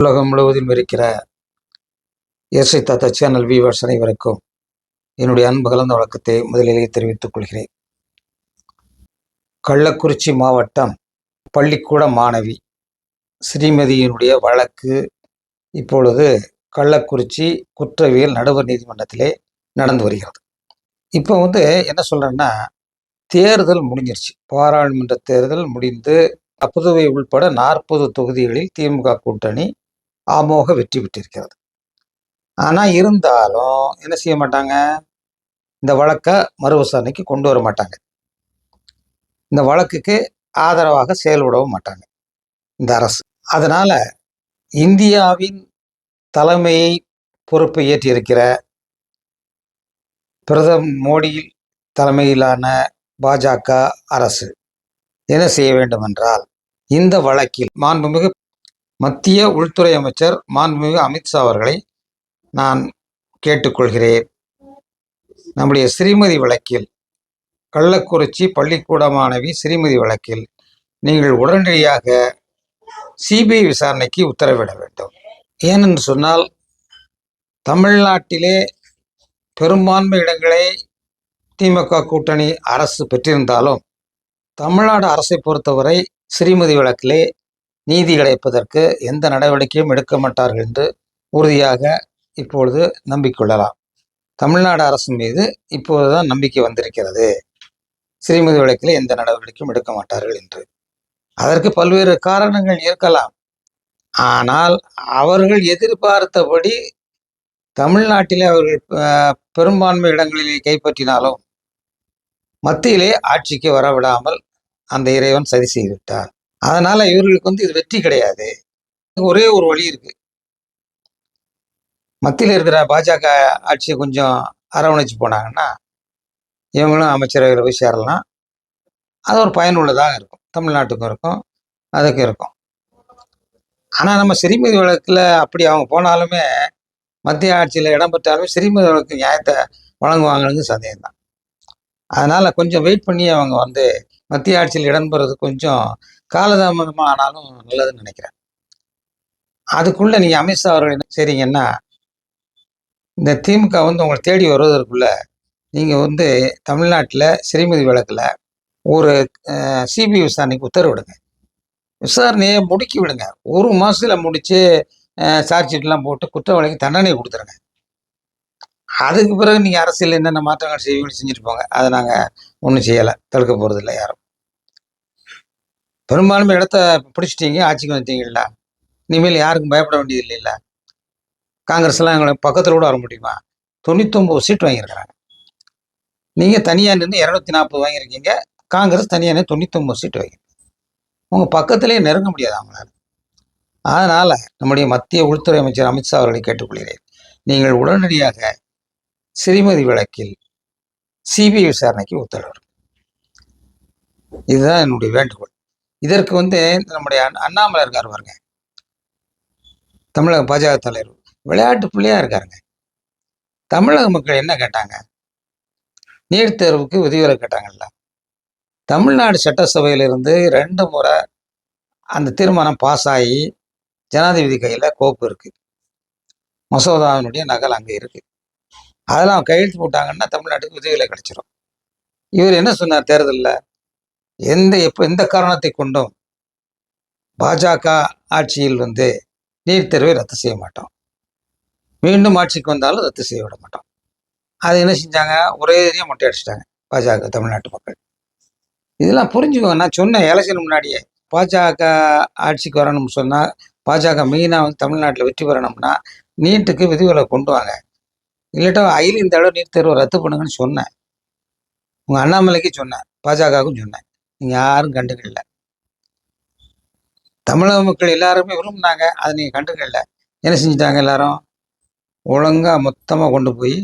உலகம் முழுவதும் இருக்கிற இயேசை தாத்தா சேனல் வியூவர்ஸ் அனைவருக்கும் என்னுடைய அன்பு கலந்த வழக்கத்தை முதலிலேயே தெரிவித்துக் கொள்கிறேன். கள்ளக்குறிச்சி மாவட்டம் பள்ளிக்கூட மாணவி ஸ்ரீமதியினுடைய வழக்கு இப்பொழுது கள்ளக்குறிச்சி குற்றவியல் நடுவர் நீதிமன்றத்திலே நடந்து வருகிறது. இப்போ என்ன சொல்றேன்னா, தேர்தல் முடிஞ்சிருச்சு. பாராளுமன்ற தேர்தல் முடிந்து புதுவை உள்பட 40 தொகுதிகளில் திமுக கூட்டணி அமோக வெற்றி பெற்றிருக்கிறது. ஆனால் இருந்தாலும் என்ன செய்ய மாட்டாங்க, இந்த வழக்கை மறு விசாரணைக்கு கொண்டு வர மாட்டாங்க. இந்த வழக்குக்கு ஆதரவாக செயல்படவும் மாட்டாங்க இந்த அரசு. அதனால இந்தியாவின் தலைமையை பொறுப்பை ஏற்றிருக்கிற பிரதமர் மோடி தலைமையிலான பாஜக அரசு என்ன செய்ய வேண்டும் என்றால், இந்த வழக்கில் மாண்புமிகு மத்திய உள்துறை அமைச்சர் மாண்புமிகு அமித்ஷா அவர்களை நான் கேட்டுக்கொள்கிறேன். நம்முடைய ஸ்ரீமதி வழக்கில், கள்ளக்குறிச்சி பள்ளிக்கூட மாணவி ஸ்ரீமதி வழக்கில் நீங்கள் உடனடியாக சிபிஐ விசாரணைக்கு உத்தரவிட வேண்டும். ஏனென்று சொன்னால், தமிழ்நாட்டிலே பெரும்பான்மை இடங்களை திமுக கூட்டணி அரசு பெற்றிருந்தாலும் தமிழ்நாடு அரசை பொறுத்தவரை ஸ்ரீமதி வழக்கிலே நீதி கிடைப்பதற்கு எந்த நடவடிக்கையும் எடுக்க மாட்டார்கள் என்று உறுதியாக இப்பொழுது நம்பிக்கொள்ளலாம். தமிழ்நாடு அரசு மீது இப்போதுதான் நம்பிக்கை வந்திருக்கிறது, ஸ்ரீமதி வழக்கில் எந்த நடவடிக்கையும் எடுக்க மாட்டார்கள் என்று. அதற்கு பல்வேறு காரணங்கள் இருக்கலாம். ஆனால் அவர்கள் எதிர்பார்த்தபடி தமிழ்நாட்டிலே அவர்கள் பெரும்பான்மை இடங்களிலே கைப்பற்றினாலும் மத்தியிலே ஆட்சிக்கு வரவிடாமல் அந்த இறைவன் சதி செய்துவிட்டார். அதனால இவர்களுக்கு இது வெற்றி கிடையாது. ஒரே ஒரு வழி இருக்கு. மத்தியில் இருக்கிற பாஜக ஆட்சியை கொஞ்சம் அரவணைச்சு போனாங்கன்னா இவங்களும் அமைச்சரவையில் போய் சேரலாம். அது ஒரு பயனுள்ளதாக இருக்கும், தமிழ்நாட்டுக்கும் இருக்கும், அதுக்கும் இருக்கும். ஆனால் நம்ம ஸ்ரீமதி வழக்கில் அப்படி அவங்க போனாலுமே, மத்திய ஆட்சியில் இடம் பெற்றாலுமே ஸ்ரீமதி வழக்கு நியாயத்தை வழங்குவாங்கன்னு சந்தேகம்தான். அதனால் கொஞ்சம் வெயிட் பண்ணி அவங்க மத்திய ஆட்சியில் இடம்பெறது கொஞ்சம் காலதாமதமாக ஆனாலும் நல்லதுன்னு நினைக்கிறேன். அதுக்குள்ளே நீங்கள் அமித்ஷா அவர்கள் என்ன செய்றீங்கன்னா, இந்த திமுக உங்களை தேடி வருவதற்குள்ள நீங்கள் தமிழ்நாட்டில் ஸ்ரீமதி வழக்கில் ஒரு சிபிஐ விசாரணைக்கு உத்தரவிடுங்க. விசாரணையை முடுக்கி விடுங்க. 1 மாதத்துல முடித்து சார்ஜ் ஷீட்லாம் போட்டு குற்றவாளிக்கு தண்டனை கொடுத்துருங்க. அதுக்கு பிறகு நீங்கள் அரசியல் என்னென்ன மாற்றங்கள் செய்வீங்கன்னு செஞ்சுட்டு போங்க. அதை நாங்கள் ஒன்றும் செய்யலை, தடுக்க போகிறதில்ல யாரும். பெரும்பான்மை இடத்த பிடிச்சிட்டீங்க, ஆட்சிக்கு வந்துட்டீங்களா, இனிமேல் யாருக்கும் பயப்பட வேண்டியது இல்லைல்ல. காங்கிரஸ்லாம் எங்களை பக்கத்தில் கூட வர முடியுமா? 99 சீட் வாங்கியிருக்கிறாங்க. நீங்கள் தனியாக நின்று 240 வாங்கியிருக்கீங்க, காங்கிரஸ் தனியாக நின்று 99 சீட் வாங்கியிருக்கீங்க. உங்கள் பக்கத்திலேயே நெருங்க முடியாது அவங்களால. அதனால் நம்முடைய மத்திய உள்துறை அமைச்சர் அமித்ஷா அவர்களை கேட்டுக்கொள்கிறேன், நீங்கள் உடனடியாக ஸ்ரீமதி வழக்கில் சிபிஐ விசாரணைக்கு உத்தரவிடும். இதுதான் என்னுடைய வேண்டுகோள். இதற்கு நம்முடைய அண்ணாமலை இருக்கார் பாருங்க, தமிழக பாஜக தலைவர், விளையாட்டு பிள்ளையா இருக்காருங்க. தமிழக மக்கள் என்ன கேட்டாங்க? நீட் தேர்வுக்கு விதிவிலக்கு கேட்டாங்கல்ல. தமிழ்நாடு சட்டசபையிலிருந்து 2 முறை அந்த தீர்மானம் பாஸ் ஆகி ஜனாதிபதி கையில் கோப்பு இருக்கு, மசோதாவினுடைய நகல் அங்கே இருக்கு. அதெல்லாம் கையெழுத்து போட்டாங்கன்னா தமிழ்நாட்டுக்கு விதிவிலக்கு கிடைச்சிடும். இவர் என்ன சொன்னார் தேர்தலில்? எந்த காரணத்தை கொண்டும் பாஜக ஆட்சியில் நீட் தேர்வை ரத்து செய்ய மாட்டோம், மீண்டும் ஆட்சிக்கு வந்தாலும் ரத்து செய்ய விட மாட்டோம். அது என்ன செஞ்சாங்க? ஒரே மொட்டை அடிச்சிட்டாங்க பாஜக தமிழ்நாட்டு மக்கள். இதெல்லாம் புரிஞ்சுக்கோங்க. நான் சொன்னேன் எலெக்ஷன் முன்னாடியே, பாஜக ஆட்சிக்கு வரணும்னு சொன்னால், பாஜக மெயினாக தமிழ்நாட்டில் வெற்றி பெறணும்னா நீட்டுக்கு விதிவிலக்கு கொண்டு வாங்க, இல்லாட்டா இந்த தடவை நீட் தேர்வை ரத்து பண்ணுங்கன்னு சொன்னேன். உங்கள் அண்ணாமலைக்கு சொன்னேன், பாஜகவுக்கும் சொன்னேன். நீங்கள் யாரும் கண்டுக்கல. தமிழக மக்கள் எல்லாருமே விரும்பினாங்க, அதை நீங்கள் கண்டுக்கல. என்ன செஞ்சிட்டாங்க? எல்லாரும் ஒழுங்காக மொத்தமாக கொண்டு போய்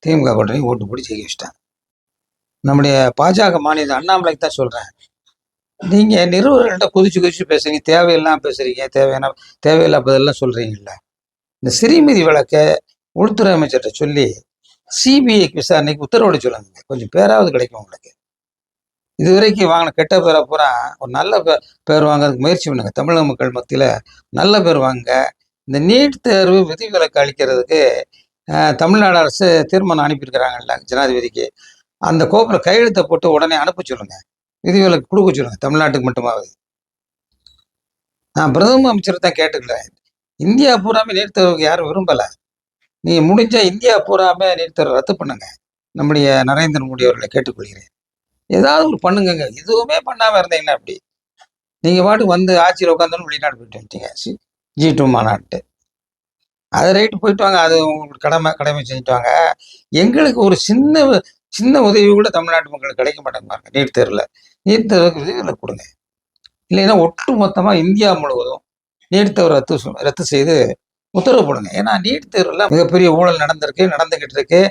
திமுக கூட்டணி ஓட்டு போட்டு ஜெயிக்க வச்சிட்டாங்க. நம்முடைய பாஜக மாநில அண்ணாமலைக்கு தான் சொல்கிறேன், நீங்கள் நிறுவனங்கள்ட்ட குதிச்சு பேசுறீங்க, தேவையெல்லாம் பேசுகிறீங்க, தேவையில்லா பதிலெல்லாம் சொல்கிறீங்கல்ல. இந்த ஸ்ரீமதி வழக்கை உள்துறை அமைச்சர்கிட்ட சொல்லி சிபிஐக்கு விசாரணைக்கு உத்தரவிட சொல்லுங்க. கொஞ்சம் பேராவது கிடைக்கும் உங்களுக்கு. இதுவரைக்கும் வாங்கின கெட்ட பேரை பூரா ஒரு நல்ல பேர் வாங்கிறதுக்கு முயற்சி பண்ணுங்க. தமிழக மக்கள் மத்தியில் நல்ல பேர் வாங்க. இந்த நீட் தேர்வு விதிவிலக்கு அளிக்கிறதுக்கு தமிழ்நாடு அரசு தீர்மானம் அனுப்பியிருக்கிறாங்கல்ல ஜனாதிபதிக்கு, அந்த கோப்பில் கையெழுத்தை போட்டு உடனே அனுப்ப சொல்லுங்க. விதிவிலக்கு கொடுக்க சொல்லுங்க, தமிழ்நாட்டுக்கு மட்டுமாவது. நான் பிரதம அமைச்சர் தான் கேட்டுக்கிறேன். இந்தியா பூராமே நீட் தேர்வுக்கு யாரும் விரும்பலை. நீங்க முடிஞ்சா இந்தியா பூராமே நீட் தேர்வு ரத்து பண்ணுங்க. நம்முடைய நரேந்திர மோடி அவர்களை கேட்டுக்கொள்கிறேன். ஏதாவது ஒரு பண்ணுங்க. எதுவுமே பண்ணாம இருந்தீங்கன்னா அப்படி நீங்க பாட்டுக்கு வந்து ஆட்சியில் உட்காந்தோன்னு வெளிநாடு போயிட்டு வந்துட்டீங்க. G2 மாநாட்டு அது ரைட்டு போயிட்டு வாங்க. அது உங்களுக்கு கடமை செஞ்சுட்டு வாங்க. எங்களுக்கு ஒரு சின்ன உதவி கூட தமிழ்நாட்டு மக்களுக்கு கிடைக்க மாட்டேங்க பாருங்க. நீட் தேர்வுக்கு விதிவிலக்கு கொடுங்க. இல்லைன்னா ஒட்டு மொத்தமா இந்தியா முழுவதும் நீட் தேர்வு ரத்து செய்து உத்தரவு போடுங்க. ஏன்னா நீட் தேர்வுல மிகப்பெரிய ஊழல் நடந்துகிட்டு இருக்கு.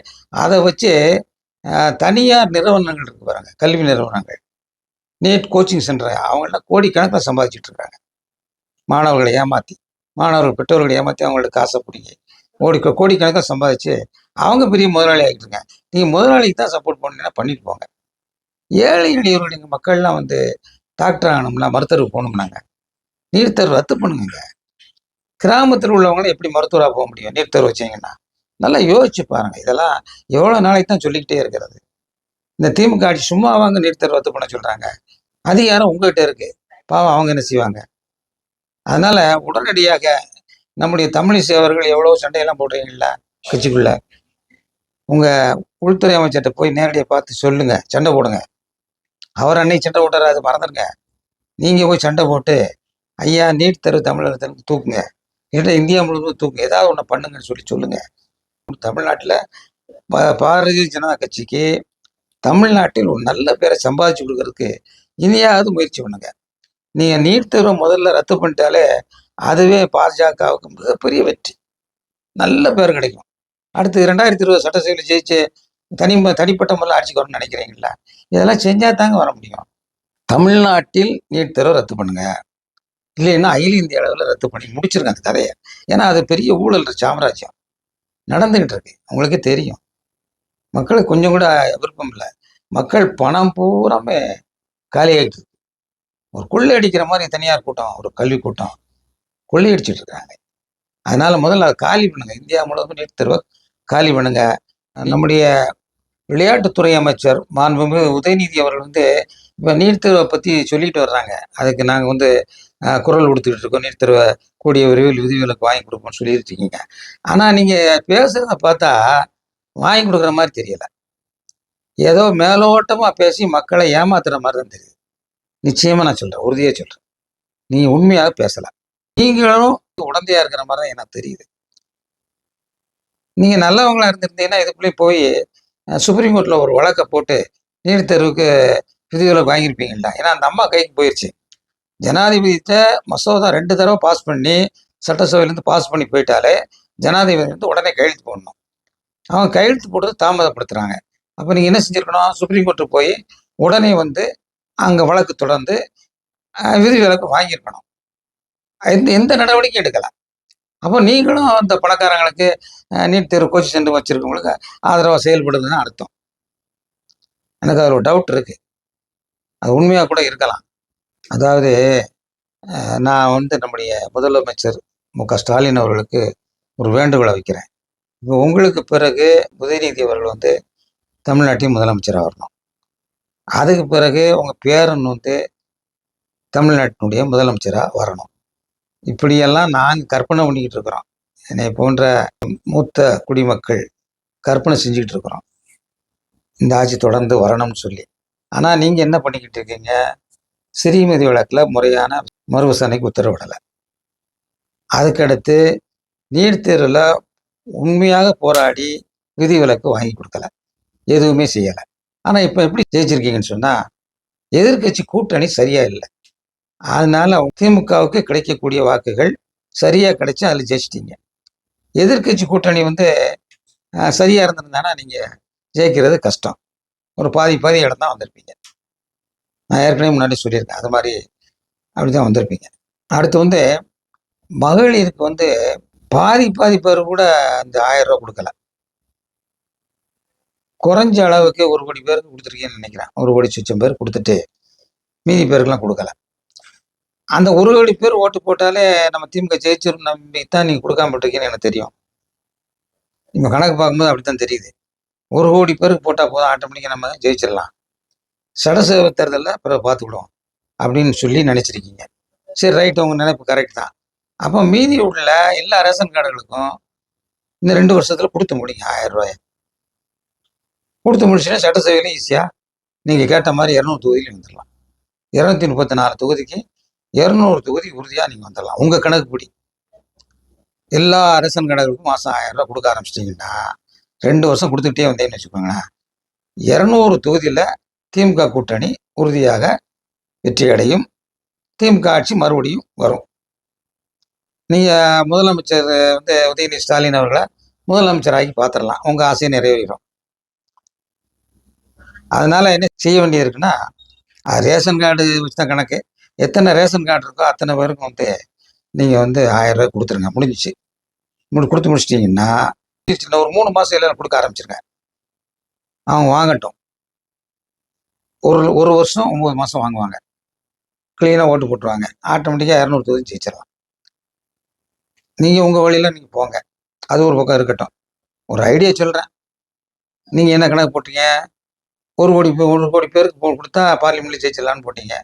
அதை வச்சு தனியார் நிறுவனங்கள் இருக்கு பாருங்க, கல்வி நிறுவனங்கள், நீட் கோச்சிங் சென்டர், அவங்களாம் கோடிக்கணக்கில் சம்பாதிச்சுட்டு இருக்காங்க. மாணவர்களை ஏமாத்தி, பெற்றோர்களை ஏமாத்தி அவங்கள்ட்ட காசை பிடிங்கி கோடிக்கணக்கில் சம்பாதிச்சு அவங்க பெரிய முதலாளி ஆகிட்டு இருக்காங்க. நீங்கள் முதலாளிக்கு தான் சப்போர்ட் பண்ணீங்கன்னா பண்ணிட்டு போங்க. ஏழை எளியவர்களுடைய மக்கள்லாம் வந்து டாக்டர் ஆகணும்னா, மருத்துவருக்கு போகணும்னாங்க, நீட் தேர்வு ரத்து பண்ணுங்க. கிராமத்தில் உள்ளவங்களும் எப்படி மருத்துவராக போக முடியும் நீட் தேர்வு வச்சிங்கன்னா? நல்லா யோசிச்சு பாருங்க. இதெல்லாம் எவ்வளோ நாளைக்கு தான் சொல்லிக்கிட்டே இருக்கிறது? இந்த திமுக ஆட்சி சும்மா வாங்க நீட் தேர்வு ரத்து பண்ண சொல்றாங்க. அதிகாரம் உங்ககிட்ட இருக்கு. பாவம் அவங்க என்ன செய்வாங்க? அதனால உடனடியாக நம்முடைய தமிழிசை அவர்கள் எவ்வளவு சண்டையெல்லாம் போடுறீங்களா கட்சிக்குள்ள, உங்க உள்துறை அமைச்சர்கிட்ட போய் நேரடியாக பார்த்து சொல்லுங்க, சண்டை போடுங்க. அவர் அன்னைக்கு சண்டை போட்டாரு, அது மறந்துடுங்க. நீங்க போய் சண்டை போட்டு ஐயா நீட் தேர்வு தமிழகத்திற்கு தூக்குங்க, இல்லை இந்தியா முழுவதும் தூக்குங்க, ஏதாவது ஒன்று பண்ணுங்கன்னு சொல்லுங்க. தமிழ்நாட்டில் பாரதிய ஜனதா கட்சிக்கு தமிழ்நாட்டில் ஒரு நல்ல பேரை சம்பாதிச்சு கொடுக்கறதுக்கு இனியாவது முயற்சி பண்ணுங்க. நீங்க நீட் தேர்வை முதல்ல ரத்து பண்ணிட்டாலே அதுவே பாஜகவுக்கு மிகப்பெரிய வெற்றி, நல்ல பேர் கிடைக்கும். அடுத்து 2020 சட்டசபையில் ஜெயிச்சு தனிப்பட்ட முறையில் ஆட்சிக்கு வரணும்னு நினைக்கிறீங்களா? இதெல்லாம் செஞ்சா தாங்க வர முடியும். தமிழ்நாட்டில் நீட் தேர்வை ரத்து பண்ணுங்க, இல்லைன்னா அகில இந்திய அளவில் ரத்து பண்ணி முடிச்சிருங்க அந்த கதையை. ஏன்னா அது பெரிய ஊழல் சாம்ராஜ்யம் நடந்துகிட்டு இருக்கு, உங்களுக்கே தெரியும். மக்களுக்கு கொஞ்சம் கூட விருப்பம் இல்லை. மக்கள் பணம் பூராமே காலியாகிட்டு இருக்கு. ஒரு கொள்ளையடிக்கிற மாதிரி தனியார் கூட்டம், ஒரு கல்வி கூட்டம் கொள்ளையடிச்சிட்டு இருக்காங்க. அதனால முதல்ல அதை காலி பண்ணுங்க. இந்தியா முழுவதும் நீட் தேர்வை காலி பண்ணுங்க. நம்முடைய விளையாட்டுத்துறை அமைச்சர் மாண்புமிகு உதயநிதி அவர்கள் வந்து இப்போ நீட் தேர்வை பற்றி சொல்லிட்டு வர்றாங்க. அதுக்கு நாங்கள் வந்து குரல் கொடுத்துக்கிட்டு இருக்கோம். நீட் தேர்வை கூடிய விரைவில் விதிவிலக்கு வாங்கி கொடுப்போம்னு சொல்லிட்டு இருக்கீங்க. ஆனால் நீங்கள் பேசுகிறத பார்த்தா வாங்கி கொடுக்குற மாதிரி தெரியல. ஏதோ மேலோட்டமாக பேசி மக்களை ஏமாத்துற மாதிரி தான் தெரியுது. நிச்சயமாக நான் சொல்கிறேன், உறுதியாக சொல்கிறேன். நீங்கள் உண்மையாக பேசலாம். நீங்களும் உடந்தையா இருக்கிற மாதிரி தான் எனக்கு தெரியுது. நீங்கள் நல்லவங்களா இருந்திருந்தீங்கன்னா இதுக்குள்ளேயே போய் சுப்ரீம் கோர்ட்டில் ஒரு வழக்கை போட்டு நீட் தேர்வுக்கு விதிவிலக்கு வாங்கியிருப்பீங்களா? ஏன்னா அந்த அம்மா கைக்கு போயிடுச்சு. ஜனாதிபதிட்ட மசோதா 2 தடவை பாஸ் பண்ணி சட்டசபையிலேருந்து பாஸ் பண்ணி போயிட்டாலே ஜனாதிபதி வந்து உடனே கையெழுத்து போடணும். அவங்க கையெழுத்து போடுறது தாமதப்படுத்துகிறாங்க. அப்போ நீங்கள் என்ன செஞ்சுருக்கணும்? சுப்ரீம் கோர்ட்டுக்கு போய் உடனே வந்து அங்கே வழக்கு தொடர்ந்து விதிவிலக்கு வாங்கியிருக்கணும். எந்த நடவடிக்கையும் எடுக்கலாம். அப்போ நீங்களும் அந்த பணக்காரங்களுக்கு நீட் தேர்வு கோச்சிங் சென்டர் வச்சிருக்கவங்களுக்கு ஆதரவாக செயல்படுதுன்னு அர்த்தம். எனக்கு அதில் ஒரு டவுட் இருக்கு. அது உண்மையாக கூட இருக்கலாம். அதாவது நான் வந்து நம்முடைய முதலமைச்சர் மு.க.ஸ்டாலின் அவர்களுக்கு ஒரு வேண்டுகோளை வைக்கிறேன். இப்போ உங்களுக்கு பிறகு உதயநிதி அவர்கள் வந்து தமிழ்நாட்டின் முதலமைச்சராக வரணும். அதுக்கு பிறகு உங்கள் பேரன் வந்து தமிழ்நாட்டினுடைய முதலமைச்சராக வரணும். இப்படியெல்லாம் நாங்கள் கற்பனை பண்ணிக்கிட்டு இருக்கிறோம். என்னை போன்ற மூத்த குடிமக்கள் கற்பனை செஞ்சுக்கிட்டு இருக்கிறோம், இந்த ஆட்சி தொடர்ந்து வரணும்னு சொல்லி. ஆனால் நீங்கள் என்ன பண்ணிக்கிட்டு இருக்கீங்க? ஸ்ரீமதி வழக்கில் முறையான மறு விசாரணைக்கு உத்தரவிடலை. அதுக்கடுத்து நீட் தேர்வில் உண்மையாக போராடி விதிவிலக்கு வாங்கி கொடுக்கல, எதுவுமே செய்யலை. ஆனால் இப்போ எப்படி ஜெயிச்சிருக்கீங்கன்னு சொன்னால் எதிர்கட்சி கூட்டணி சரியா இல்லை. அதனால திமுகவுக்கு கிடைக்கக்கூடிய வாக்குகள் சரியா கிடைச்சா அதில் ஜெயிச்சிட்டீங்க. எதிர்கட்சி கூட்டணி வந்து சரியா இருந்திருந்தானா நீங்க ஜெயிக்கிறது கஷ்டம். ஒரு பாதி இடம் தான் வந்திருப்பீங்க. நான் ஏற்கனவே முன்னாடி சொல்லியிருக்கேன், அது மாதிரி அப்படிதான் வந்திருப்பீங்க. அடுத்து வந்து மகளிருக்கு வந்து பாதி பேர் கூட இந்த 1000 ரூபா கொடுக்கல. குறைஞ்ச அளவுக்கு 1 கோடி பேருக்கு கொடுத்துருக்கீங்கன்னு நினைக்கிறேன். 1 கோடி சொச்சம் பேர் கொடுத்துட்டு மீதி பேருக்கெல்லாம் கொடுக்கல. அந்த 1,00,00,000 பேர் ஓட்டு போட்டாலே நம்ம திமுக ஜெயிச்சிரும் நம்பி தான் நீங்க குடுக்காம விட்டுருக்கீங்கன்னு எனக்கு தெரியும். நீங்க கணக்கு பார்க்கும்போது அப்படித்தான் தெரியுது. 1,00,00,000 பேருக்கு போட்டா போதும் ஆட்டோமேட்டிக்கா நம்ம ஜெயிச்சிடலாம். சட்டசபை தேர்தல்ல பிறகு பார்த்துக்கிடுவோம் அப்படின்னு சொல்லி நினைச்சிருக்கீங்க. சரி ரைட் உங்க நினைப்பு கரெக்ட் தான். அப்போ மீதி உள்ள எல்லா ரேஷன் கார்டுகளுக்கும் இந்த 2 வருஷத்துல குடுத்து முடிங்க ரூ. 1000 குடுத்து முடிச்சுன்னா சட்டசபையிலும் ஈஸியா நீங்க கேட்ட மாதிரி 200 தொகுதியிலும் வந்துடலாம். 234 தொகுதிக்கு 200 தொகுதி உறுதியா நீங்க வந்துடலாம். உங்க கணக்குப்படி எல்லா ரேஷன் கார்டுகளுக்கும் மாசம் 1000 கொடுக்க ஆரம்பிச்சிட்டீங்கன்னா 2 வருஷம் கொடுத்துக்கிட்டே வந்தேன்னு வச்சுக்கோங்களேன், 200 தொகுதியில திமுக கூட்டணி உறுதியாக வெற்றி அடையும். திமுக ஆட்சி மறுபடியும் வரும். நீங்க முதலமைச்சர் உதயநிதி ஸ்டாலின் அவர்களை முதலமைச்சராகி பார்த்துடலாம். உங்க ஆசையை நிறைவேறும். அதனால என்ன செய்ய வேண்டியது இருக்குன்னா, ரேஷன் கார்டு வச்சுதான் கணக்கு. எத்தனை ரேஷன் கார்டு இருக்கோ அத்தனை பேருக்கும் நீங்க 1000 கொடுத்துருங்க. முடிஞ்சிச்சு. கொடுத்து முடிச்சிட்டீங்கன்னா ஒரு 3 மாசம் எல்லாம் கொடுக்க ஆரம்பிச்சிருங்க. அவங்க வாங்கட்டும். ஒரு வருஷம் 9 மாசம் வாங்குவாங்க. கிளீனா ஓட்டு போட்டுருவாங்க. ஆட்டோமேட்டிக்கா 200 தொகுதி ஜெயிச்சிடலாம். நீங்க உங்க வழியில நீங்க போங்க. அது ஒரு பக்கம் இருக்கட்டும். ஒரு ஐடியா சொல்றேன். நீங்க என்ன கணக்கு போட்டீங்க? 1 கோடி பேருக்கு கொடுத்தா பார்லிமெண்ட்ல ஜெயிச்சிடலான்னு போட்டீங்க.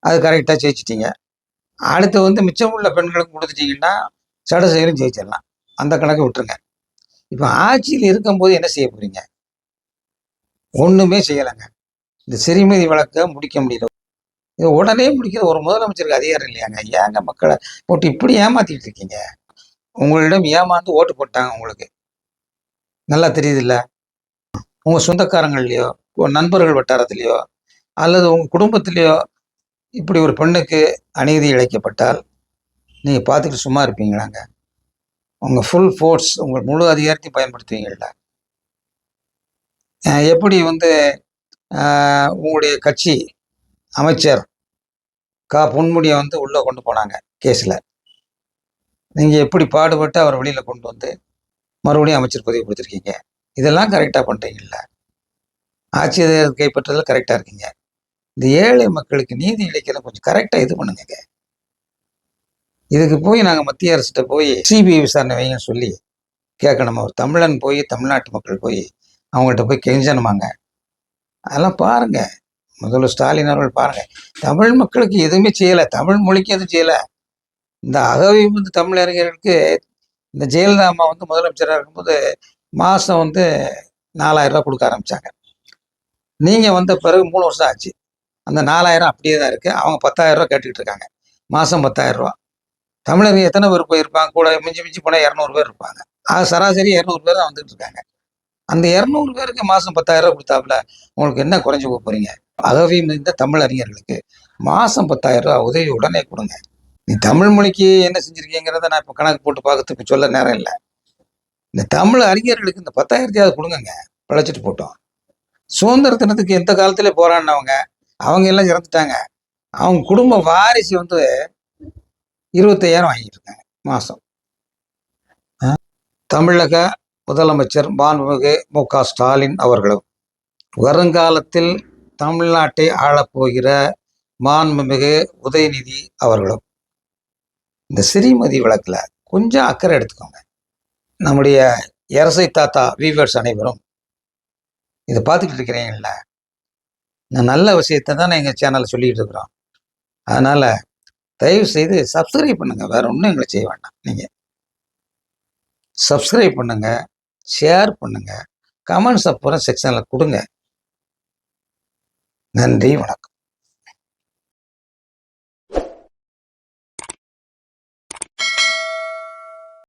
அது கரெக்டா ஜெயிச்சிட்டீங்க. அடுத்து மிச்சம் உள்ள பெண்களுக்கு கொடுத்துட்டீங்கன்னா சட்டசபையிலும் ஜெயிச்சிடலாம். அந்த கணக்கு விட்டுருங்க. இப்ப ஆட்சியில் இருக்கும்போது என்ன செய்ய போறீங்க? ஒண்ணுமே செய்யலைங்க. இந்த சிறுமதி வழக்க முடிக்க முடியல. இது உடனே முடிக்கிற ஒரு முதலமைச்சருக்கு அதிகாரம் இல்லையாங்க? ஏங்க மக்களை போட்டு இப்படி ஏமாத்திட்டு இருக்கீங்க? உங்களிடம் ஏமாந்து ஓட்டு போட்டாங்க உங்களுக்கு. நல்லா தெரியுது இல்ல? உங்க சொந்தக்காரங்கள்லயோ நண்பர்கள் வட்டாரத்திலேயோ அல்லது உங்க குடும்பத்திலேயோ இப்படி ஒரு பெண்ணுக்கு அநீதி இழைக்கப்பட்டால் நீங்க பார்த்துட்டு சும்மா இருப்பீங்களாங்க? உங்க ஃபுல் ஃபோர்ஸ் உங்கள் முழு அதிகாரத்தையும் பயன்படுத்துவீங்கள்ல? எப்படி உங்களுடைய கட்சி அமைச்சர் பொன்முடியை உள்ள கொண்டு போனாங்க கேஸ்ல, நீங்க எப்படி பாடுபட்டு அவர் வெளியில கொண்டு மறுபடியும் அமைச்சர் பதவி கொடுத்துருக்கீங்க. இதெல்லாம் கரெக்டா பண்றீங்கல்ல? ஆட்சி அதிகாரத்தை கைப்பற்றதுல கரெக்டா இருக்கீங்க. இந்த ஏழை மக்களுக்கு நீதி இழைக்கிற கொஞ்சம் கரெக்டா இது பண்ணுங்க. இதுக்கு போய் நாங்க மத்திய அரசிட்ட போய் சிபிஐ விசாரணை வைங்கன்னு சொல்லி கேட்கணும். ஒரு தமிழன் போய் தமிழ்நாட்டு மக்கள் போய் அவங்கள்ட்ட போய் கெஞ்சணுமாங்க? அதெல்லாம் பாருங்க. முதல்ல ஸ்டாலின் அவர்கள் பாருங்க. தமிழ் மக்களுக்கு எதுவுமே செய்யல. தமிழ் மொழிக்கு எதுவும் செய்யல. இந்த அகவை தமிழ் அறிஞர்களுக்கு இந்த ஜெயலலிதா அம்மா முதலமைச்சராக இருக்கும்போது மாசம் 4,000 கொடுக்க ஆரம்பிச்சாங்க. நீங்க வந்த பிறகு 3 வருஷம் ஆச்சு. அந்த 4,000 அப்படியே தான் இருக்கு. அவங்க 10,000 கேட்டுக்கிட்டு இருக்காங்க. மாசம் 10,000. தமிழர்கள் எத்தனை பேர் போயிருப்பாங்க? கூட மிஞ்சி மிஞ்சி போனா 200 பேர் இருப்பாங்க. சராசரி 200 பேர் தான் வந்துட்டு இருக்காங்க. அந்த 200 பேருக்கு மாசம் 10,000 கொடுத்தாப்புல உங்களுக்கு என்ன குறைஞ்சு போக போறீங்க? அகவை மிகுந்த தமிழ் அறிஞர்களுக்கு மாசம் 10,000 உதவி உடனே கொடுங்க. நீ தமிழ் மொழிக்கு என்ன செஞ்சிருக்கீங்கிறத நான் இப்ப கணக்கு போட்டு பார்க்கறதுக்கு சொல்ல நேரம் இல்லை. இந்த தமிழ் அறிஞர்களுக்கு இந்த 10,000 கொடுங்க. பிழைச்சிட்டு போட்டோம். சுதந்திர தினத்துக்கு எந்த காலத்திலே போராடினவங்க அவங்க எல்லாம் இறந்துட்டாங்க. அவங்க குடும்ப வாரிசு 25,000 வாங்கிட்டு இருக்காங்க மாசம். தமிழக முதலமைச்சர் மாண்புமிகு மு.க. ஸ்டாலின் அவர்களும் வருங்காலத்தில் தமிழ்நாட்டை ஆளப்போகிற மாண்புமிகு உதயநிதி அவர்களும் இந்த சிறுமதி வழக்குல கொஞ்சம் அக்கறை எடுத்துக்கோங்க. நம்முடைய அரசை தாத்தா வீவர்ஸ் அனைவரும் இதை பார்த்துக்கிட்டு இருக்கிறீங்கல்ல, நான் நல்ல விஷயத்தை தான் எங்கள் சேனலில் சொல்லிக்கிட்டு இருக்கிறோம். அதனால தயவு செய்து சப்ஸ்கிரைப் பண்ணுங்க. வேற ஒன்றும் எங்களை செய்ய வேண்டாம். நீங்க சப்ஸ்கிரைப் பண்ணுங்க, ஷேர் பண்ணுங்க, கமெண்ட்ஸ் அப்புறம் செக்ஷன்ல கொடுங்க. நன்றி, வணக்கம்.